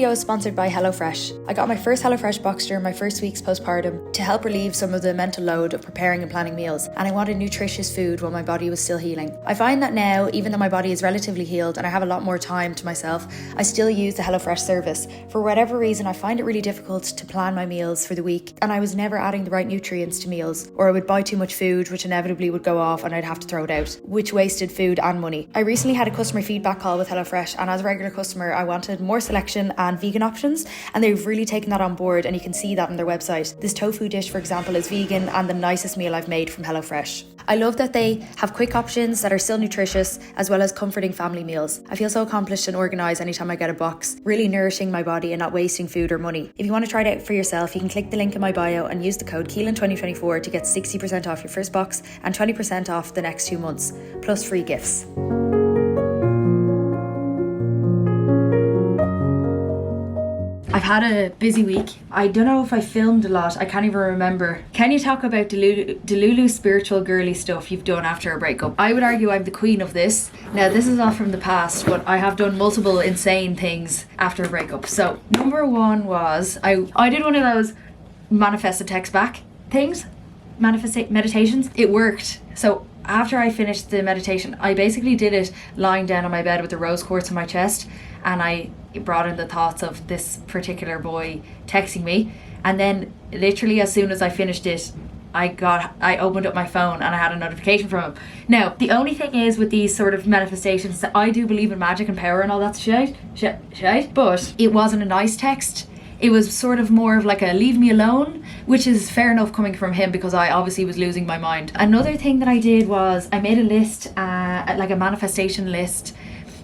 video is sponsored by HelloFresh. I got my first HelloFresh box during my first weeks postpartum to help relieve some of the mental load of preparing and planning meals, and I wanted nutritious food while my body was still healing. I find that now, even though my body is relatively healed and I have a lot more time to myself, I still use the HelloFresh service. For whatever reason, I find it really difficult to plan my meals for the week, and I was never adding the right nutrients to meals, or I would buy too much food which inevitably would go off and I'd have to throw it out, which wasted food and money. I recently had a customer feedback call with HelloFresh, and as a regular customer I wanted more selection and vegan options, and they've really taken that on board, and you can see that on their website. This tofu dish, for example, is vegan and the nicest meal I've made from HelloFresh. I love that they have quick options that are still nutritious, as well as comforting family meals. I feel so accomplished and organised anytime I get a box, really nourishing my body and not wasting food or money. If you want to try it out for yourself, you can click the link in my bio and use the code Keelan2024 to get 60% off your first box and 20% off the next 2 months, plus free gifts. I've had a busy week. I don't know if I filmed a lot. I can't even remember. Can you talk about Delulu spiritual girly stuff you've done after a breakup? I would argue I'm the queen of this. Now, this is all from the past, but I have done multiple insane things after a breakup. So, number one was, I did one of those manifest and text back things. Meditations. It worked. So, after I finished the meditation, I basically did it lying down on my bed with the rose quartz on my chest, and I brought in the thoughts of this particular boy texting me, and then literally as soon as I finished it, I opened up my phone and I had a notification from him. Now, the only thing is with these sort of manifestations that I do believe in magic and power and all that shit, but it wasn't a nice text. It was sort of more of like a leave me alone, which is fair enough coming from him because I obviously was losing my mind. Another thing that I did was I made a list, like a manifestation list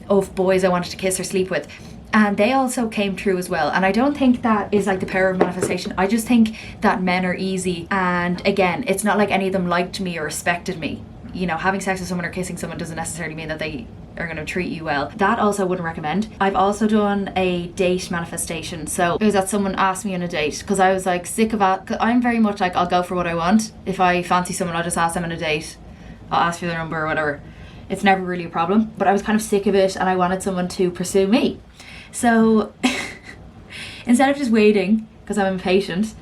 of boys I wanted to kiss or sleep with. And they also came true as well. And I don't think that is like the power of manifestation. I just think that men are easy. And again, it's not like any of them liked me or respected me. You know, having sex with someone or kissing someone doesn't necessarily mean that they are going to treat you well. That also wouldn't recommend. I've also done a date manifestation. So it was that someone asked me on a date because I was like sick of it. I'm very much like, I'll go for what I want. If I fancy someone, I'll just ask them on a date. I'll ask for their number or whatever. It's never really a problem. But I was kind of sick of it and I wanted someone to pursue me. So instead of just waiting, because I'm impatient,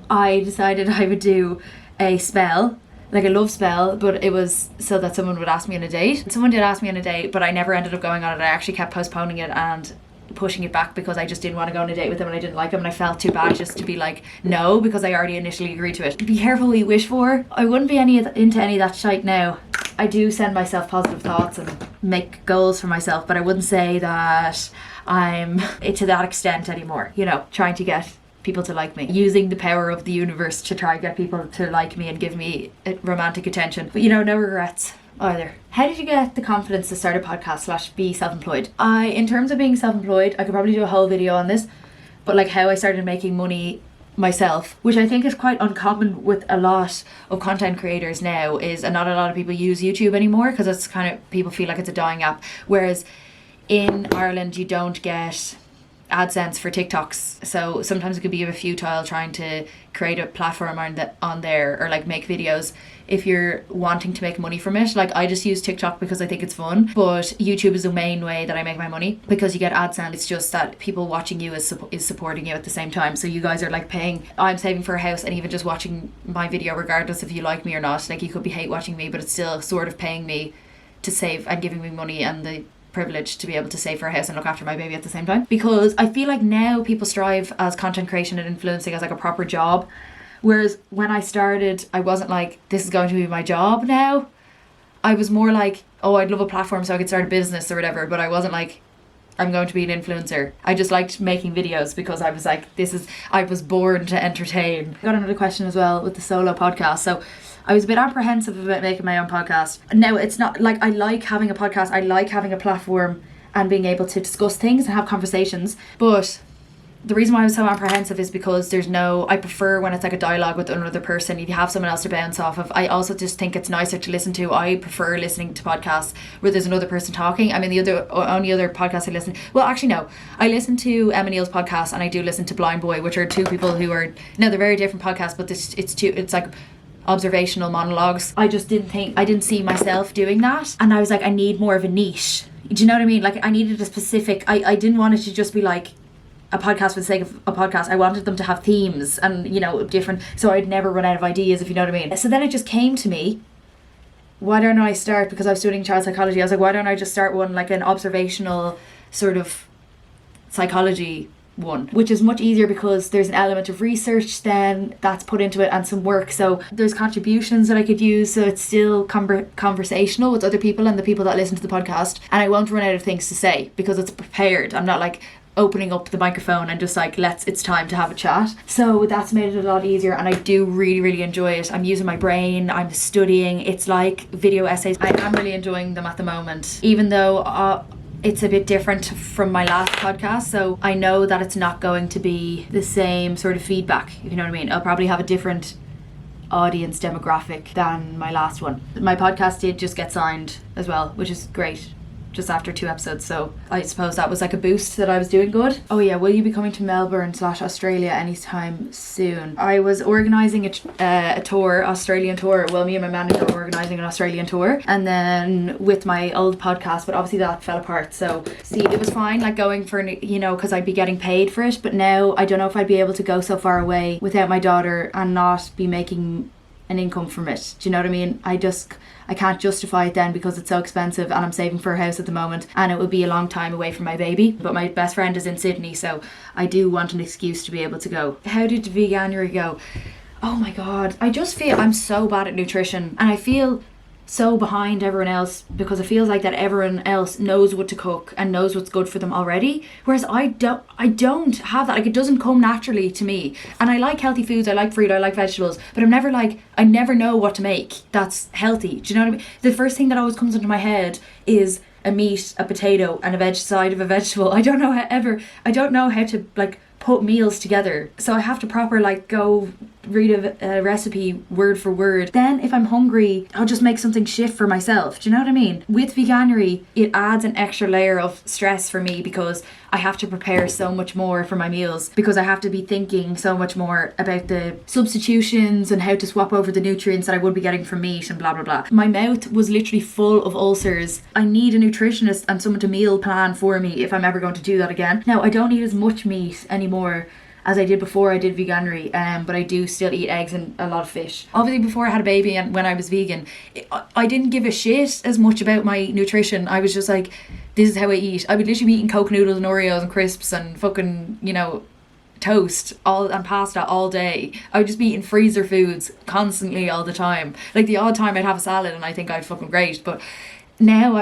I decided I would do a spell, like a love spell, but it was so that someone would ask me on a date. Someone did ask me on a date, but I never ended up going on it. I actually kept postponing it and pushing it back because I just didn't want to go on a date with him and I didn't like him, and I felt too bad just to be like no, because I already initially agreed to it. Be careful what you wish for. I wouldn't be into any of that shite now. I do send myself positive thoughts and make goals for myself, but I wouldn't say that I'm to that extent anymore, you know, trying to get people to like me, using the power of the universe to try and get people to like me and give me romantic attention, but you know, no regrets either. How did you get the confidence to start a podcast / be self-employed? In terms of being self-employed, I could probably do a whole video on this, but like how I started making money myself, which I think is quite uncommon with a lot of content creators now, is not a lot of people use YouTube anymore because it's kind of, people feel like it's a dying app, whereas in Ireland you don't get AdSense for TikToks, so sometimes it could be a bit futile trying to create a platform on there or like make videos if you're wanting to make money from it. Like, I just use TikTok because I think it's fun, but YouTube is the main way that I make my money because you get AdSense. It's just that people watching you is supporting you at the same time, so you guys are like paying. I'm saving for a house, and even just watching my video, regardless if you like me or not, like you could be hate watching me, but it's still sort of paying me to save and giving me money and the privilege to be able to save for a house and look after my baby at the same time. Because I feel like now people strive as content creation and influencing as like a proper job, whereas when I started, I wasn't like, this is going to be my job now. I was more like, oh, I'd love a platform so I could start a business or whatever, but I wasn't like, I'm going to be an influencer. I just liked making videos because I was like, I was born to entertain. I got another question as well with the solo podcast. So I was a bit apprehensive about making my own podcast. Now, it's not like I like having a podcast. I like having a platform and being able to discuss things and have conversations. But the reason why I was so apprehensive is because I prefer when it's like a dialogue with another person. If you have someone else to bounce off of. I also just think it's nicer to listen to. I prefer listening to podcasts where there's another person talking. I mean, the only other podcast I listen, well, actually no, I listen to Emma Neal's podcast, and I do listen to Blind Boy, which are two people who are, no, they're very different podcasts, but it's like observational monologues. I didn't see myself doing that, and I was like, I need more of a niche. Do you know what I mean? Like, I needed a specific, I didn't want it to just be like a podcast for the sake of a podcast. I wanted them to have themes and, you know, different, so I'd never run out of ideas, if you know what I mean. So then it just came to me, why don't I start, because I was studying child psychology, I was like, why don't I just start one, like an observational sort of psychology one, which is much easier because there's an element of research then that's put into it and some work, so there's contributions that I could use, so it's still conversational with other people and the people that listen to the podcast, and I won't run out of things to say because it's prepared. I'm not like opening up the microphone and just like it's time to have a chat. So that's made it a lot easier, and I do really enjoy it. I'm using my brain, I'm studying. It's like video essays. I am really enjoying them at the moment, even though it's a bit different from my last podcast, so I know that it's not going to be the same sort of feedback, if you know what I mean. I'll probably have a different audience demographic than my last one. My podcast did just get signed as well, which is great, just after 2 episodes, so I suppose that was like a boost that I was doing good. Oh yeah, will you be coming to Melbourne/Australia anytime soon? I was organising a tour, Australian tour. Well, me and my manager were organising an Australian tour, and then with my old podcast, but obviously that fell apart. So see, it was fine like going for, you know, because I'd be getting paid for it, but now I don't know if I'd be able to go so far away without my daughter and not be making an income from it. Do you know what I mean? I can't justify it then because it's so expensive, and I'm saving for a house at the moment, and it would be a long time away from my baby. But my best friend is in Sydney, so I do want an excuse to be able to go. How did veganuary go? Oh my god, I just feel I'm so bad at nutrition, and I feel so behind everyone else because it feels like that everyone else knows what to cook and knows what's good for them already, whereas I don't have that. Like, it doesn't come naturally to me, and I like healthy foods, I like fruit, I like vegetables, but I'm never like, I never know what to make that's healthy. Do you know what I mean? The first thing that always comes into my head is a meat, a potato, and a veg side of a vegetable. I don't know how to like put meals together, so I have to proper like go read a recipe word for word. Then if I'm hungry, I'll just make something shit for myself. Do you know what I mean? With veganuary, it adds an extra layer of stress for me because I have to prepare so much more for my meals, because I have to be thinking so much more about the substitutions and how to swap over the nutrients that I would be getting from meat and blah blah blah. My mouth was literally full of ulcers. I need a nutritionist and someone to meal plan for me if I'm ever going to do that again. Now, I don't eat as much meat anymore as I did before I did veganuary, but I do still eat eggs and a lot of fish. Obviously before I had a baby and when I was vegan, I didn't give a shit as much about my nutrition. I was just like, this is how I eat. I would literally be eating Coke noodles and Oreos and crisps and fucking, you know, toast and pasta all day. I would just be eating freezer foods constantly all the time. Like, the odd time I'd have a salad and I think I'd fucking great, but now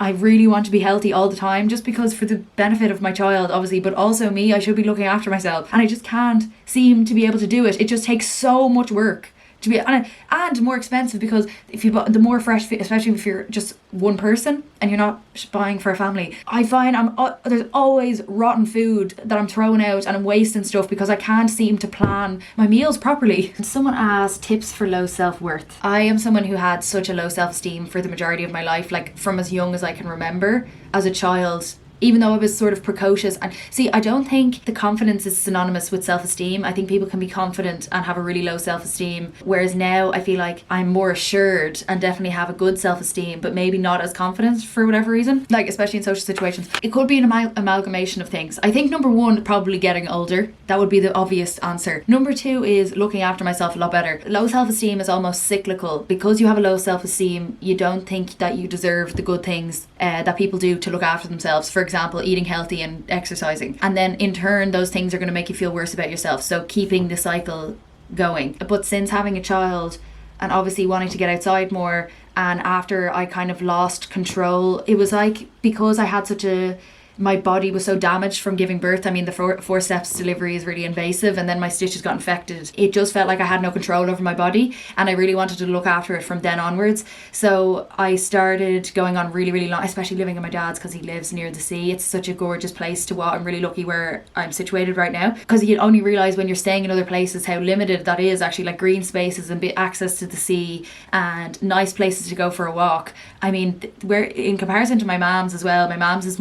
I really want to be healthy all the time, just because for the benefit of my child, obviously, but also me. I should be looking after myself, and I just can't seem to be able to do it. It just takes so much work to be, and more expensive, because if you buy the more fresh food, especially if you're just one person and you're not buying for a family, I find there's always rotten food that I'm throwing out and I'm wasting stuff because I can't seem to plan my meals properly. Someone asked tips for low self-worth. I am someone who had such a low self-esteem for the majority of my life, like from as young as I can remember. As a child, even though I was sort of precocious. And see, I don't think the confidence is synonymous with self-esteem. I think people can be confident and have a really low self-esteem, whereas now I feel like I'm more assured and definitely have a good self-esteem, but maybe not as confident for whatever reason, like especially in social situations. It could be an amalgamation of things. I think number one, probably getting older. That would be the obvious answer. Number two is looking after myself a lot better. Low self-esteem is almost cyclical. Because you have a low self-esteem, you don't think that you deserve the good things that people do to look after themselves. For example, eating healthy and exercising. And then in turn, those things are going to make you feel worse about yourself. So keeping the cycle going. But since having a child and obviously wanting to get outside more, and after I kind of lost control, it was like, because I had my body was so damaged from giving birth. I mean, the forceps delivery is really invasive, and then my stitches got infected. It just felt like I had no control over my body, and I really wanted to look after it from then onwards. So I started going on really, really long, especially living in my dad's, because he lives near the sea. It's such a gorgeous place to walk. I'm really lucky where I'm situated right now, because you only realise when you're staying in other places how limited that is, actually, like green spaces and access to the sea and nice places to go for a walk. I mean, we're in comparison to my mom's as well. My mom's is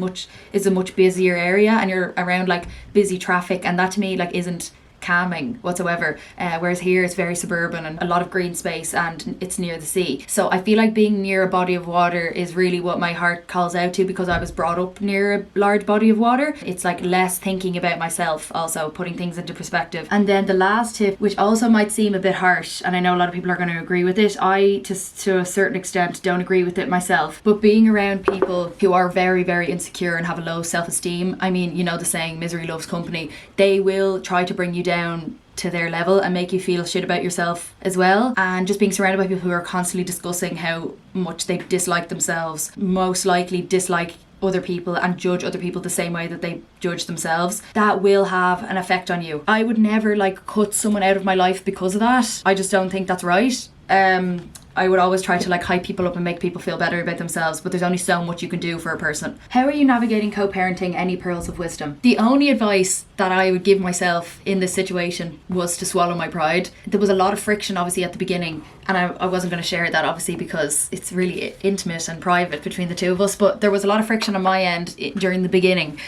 a much busier area, and you're around like busy traffic, and that to me like isn't calming whatsoever, whereas here it's very suburban and a lot of green space and it's near the sea. So I feel like being near a body of water is really what my heart calls out to, because I was brought up near a large body of water. It's like less thinking about myself, also putting things into perspective. And then the last tip, which also might seem a bit harsh, and I know a lot of people are going to agree with it, I to a certain extent don't agree with it myself, but being around people who are very, very insecure and have a low self-esteem, I mean, you know the saying, misery loves company, they will try to bring you down to their level and make you feel shit about yourself as well. And just being surrounded by people who are constantly discussing how much they dislike themselves, most likely dislike other people and judge other people the same way that they judge themselves, that will have an effect on you. I would never like cut someone out of my life because of that. I just don't think that's right. I would always try to like hype people up and make people feel better about themselves, but there's only so much you can do for a person. How are you navigating co-parenting? Any pearls of wisdom? The only advice that I would give myself in this situation was to swallow my pride. There was a lot of friction obviously at the beginning, and I wasn't going to share that obviously because it's really intimate and private between the two of us, but there was a lot of friction on my end during the beginning,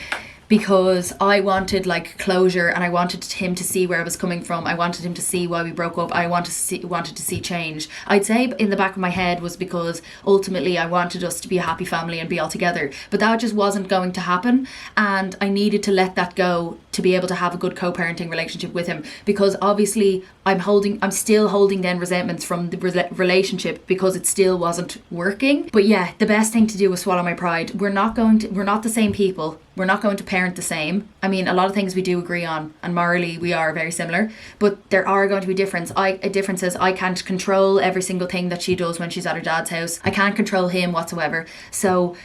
because I wanted like closure and I wanted him to see where I was coming from. I wanted him to see why we broke up. I wanted to see change. I'd say in the back of my head was because ultimately I wanted us to be a happy family and be all together, but that just wasn't going to happen, and I needed to let that go to be able to have a good co-parenting relationship with him, because obviously I'm still holding then resentments from the relationship because it still wasn't working. But yeah, the best thing to do was swallow my pride. We're not the same people. We're not going to parent the same. I mean, a lot of things we do agree on, and morally we are very similar, but there are going to be differences. I can't control every single thing that she does when she's at her dad's house. I can't control him whatsoever. So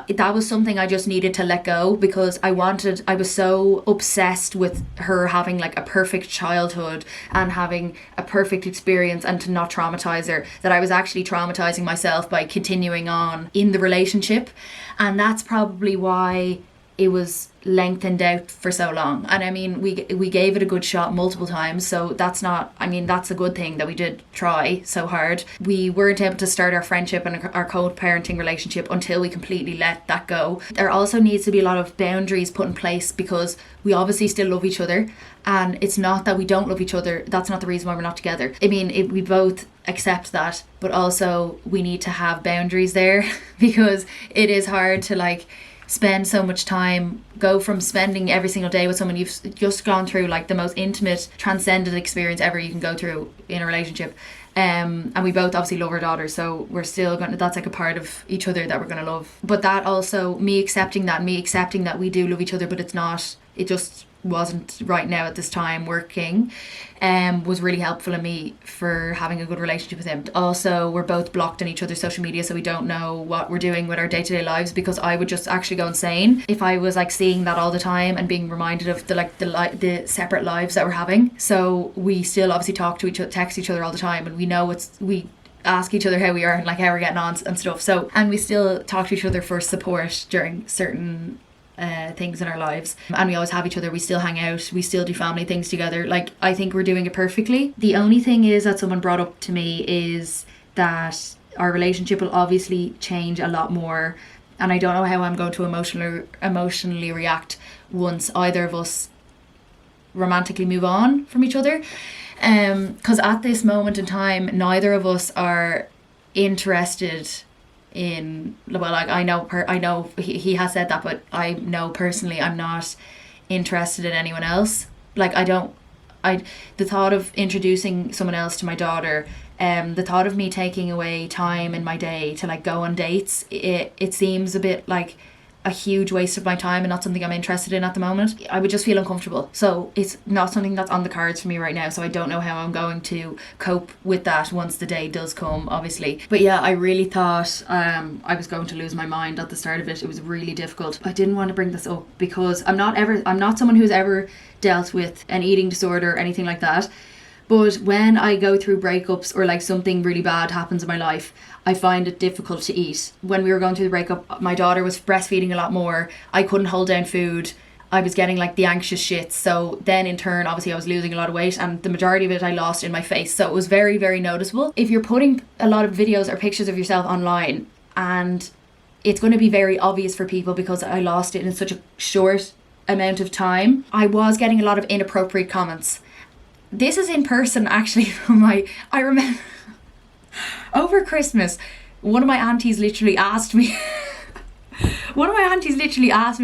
that was something I just needed to let go, because I was so obsessed with her having like a perfect childhood and having a perfect experience and to not traumatize her, that I was actually traumatizing myself by continuing on in the relationship. And that's probably why it was lengthened out for so long. And I mean, we gave it a good shot multiple times, so that's a good thing that we did try so hard. We weren't able to start our friendship and our co-parenting relationship until we completely let that go. There also needs to be a lot of boundaries put in place, because we obviously still love each other, and it's not that we don't love each other. That's not the reason why we're not together. I mean, we both accept that, but also we need to have boundaries there because it is hard to like spend so much time, go from spending every single day with someone you've just gone through like the most intimate, transcendent experience ever you can go through in a relationship. And we both obviously love our daughter, so we're still gonna, that's like a part of each other that we're gonna love. But that also, me accepting that we do love each other, but it just wasn't right now at this time working, was really helpful in me for having a good relationship with him. Also, we're both blocked on each other's social media, so we don't know what we're doing with our day-to-day lives, because I would just actually go insane if I was like seeing that all the time and being reminded of the separate lives that we're having. So we still obviously talk to each other, text each other all the time, and we ask each other how we are and like how we're getting on and stuff. So, and we still talk to each other for support during certain things in our lives, and we always have each other. We still hang out, we still do family things together. Like, I think we're doing it perfectly. The only thing is that someone brought up to me is that our relationship will obviously change a lot more, and I don't know how I'm going to emotionally react once either of us romantically move on from each other, because at this moment in time neither of us are interested in, well, like I know he has said that, but I know personally I'm not interested in anyone else. Like, the thought of introducing someone else to my daughter, the thought of me taking away time in my day to like go on dates, it seems a bit like a huge waste of my time and not something I'm interested in at the moment. I would just feel uncomfortable. So it's not something that's on the cards for me right now. So I don't know how I'm going to cope with that once the day does come, obviously. But yeah, I really thought I was going to lose my mind at the start of it. It was really difficult. I didn't want to bring this up because I'm not someone who's ever dealt with an eating disorder or anything like that. But when I go through breakups or like something really bad happens in my life, I find it difficult to eat. When we were going through the breakup, my daughter was breastfeeding a lot more. I couldn't hold down food. I was getting like the anxious shits. So then in turn, obviously I was losing a lot of weight, and the majority of it I lost in my face. So it was very, very noticeable. If you're putting a lot of videos or pictures of yourself online, and it's going to be very obvious for people because I lost it in such a short amount of time, I was getting a lot of inappropriate comments. this is in person actually from I remember over Christmas, one of my aunties literally asked me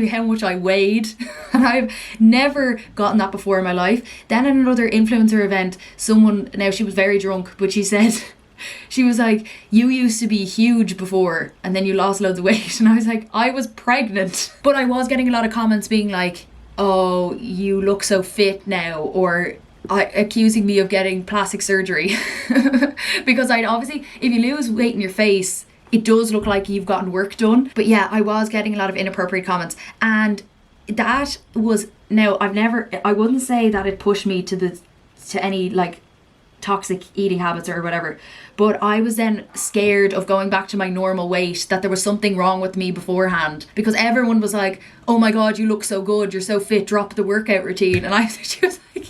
how much I weighed, and I've never gotten that before in my life. Then at another influencer event, someone, now she was very drunk, but she said, she was like, you used to be huge before and then you lost loads of weight. And I was like, I was pregnant. But I was getting a lot of comments being like, oh, you look so fit now, or accusing me of getting plastic surgery. Because I'd obviously, if you lose weight in your face, it does look like you've gotten work done. But yeah, I was getting a lot of inappropriate comments, and that was, now I wouldn't say that it pushed me to any like toxic eating habits or whatever, but I was then scared of going back to my normal weight, that there was something wrong with me beforehand, because everyone was like, oh my god, you look so good, you're so fit, drop the workout routine. And she was like,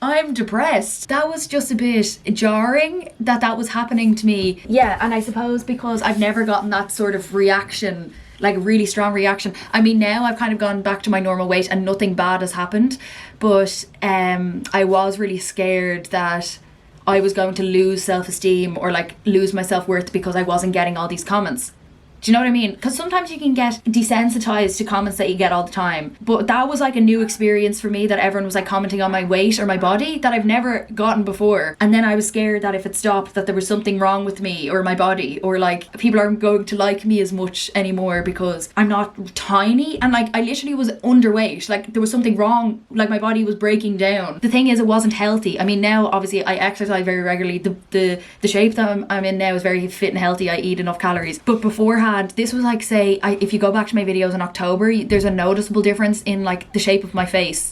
I'm depressed. That was just a bit jarring that was happening to me. Yeah, and I suppose because I've never gotten that sort of reaction, like a really strong reaction. I mean, now I've kind of gone back to my normal weight and nothing bad has happened, but I was really scared that I was going to lose self-esteem or like lose my self-worth because I wasn't getting all these comments. Do you know what I mean? Because sometimes you can get desensitized to comments that you get all the time. But that was like a new experience for me, that everyone was like commenting on my weight or my body that I've never gotten before. And then I was scared that if it stopped, that there was something wrong with me or my body, or like people aren't going to like me as much anymore because I'm not tiny. And like I literally was underweight. Like there was something wrong. Like my body was breaking down. The thing is, it wasn't healthy. I mean, now obviously I exercise very regularly. The shape that I'm in now is very fit and healthy. I eat enough calories. But beforehand, this was like, say, if you go back to my videos in October, there's a noticeable difference in like the shape of my face.